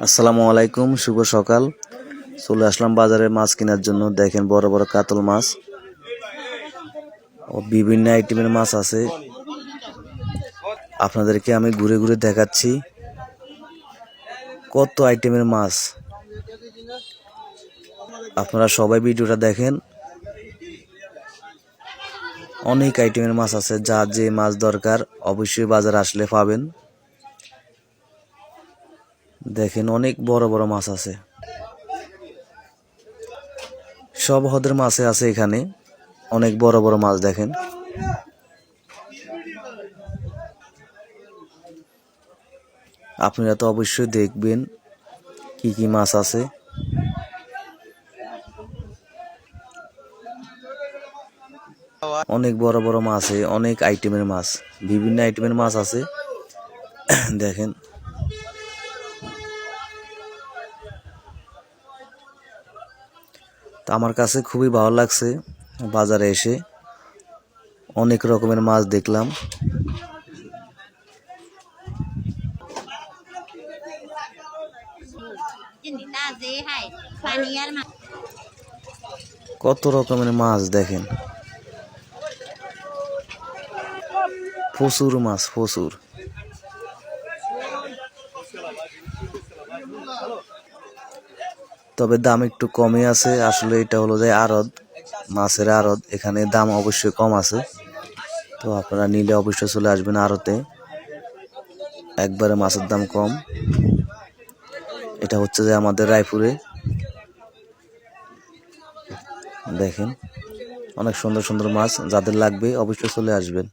আসসালামু আলাইকুম, শুভ সকাল। চলে আসলাম বাজারে মাছ কেনার জন্য। দেখেন বড় বড় কাতল মাছ ও বিভিন্ন আইটেমের মাছ আছে। আপনাদেরকে আমি ঘুরে ঘুরে দেখাচ্ছি কত আইটেমের মাছ। আপনারা সবাই ভিডিওটা দেখেন। অনেক আইটেমের মাছ আছে, যার যে মাছ দরকার অবশ্যই বাজারে আসলে পাবেন। দেখেন অনেক বড় বড় মাছ আছে, সব হদের মাছে আছে এখানে। অনেক বড় বড় মাছ দেখেন। আপনারা তো অবশ্যই দেখবেন কি কি মাছ আছে। অনেক বড় বড় মাছ, অনেক আইটেমের মাছ, বিভিন্ন আইটেমের মাছ আছে। দেখেন তো আমার কাছে খুবই ভালো লাগছে বাজারে এসে অনেক রকমের মাছ দেখলাম। কত রকমের মাছ দেখেন, প্রচুর মাছ, প্রচুর। তবে দাম একটু কমই আছে। আসলে এটা হলো যে আড়ত, মাছের আড়ত, এখানে দাম অবশ্যই কম আছে। তো আপনারা নিলে অবশ্যই চলে আসবেন আড়তে, একবারে মাছের দাম কম। এটা হচ্ছে যে আমাদের রায়পুরে। দেখেন অনেক সুন্দর সুন্দর মাছ, যাদের লাগবে অবশ্যই চলে আসবেন।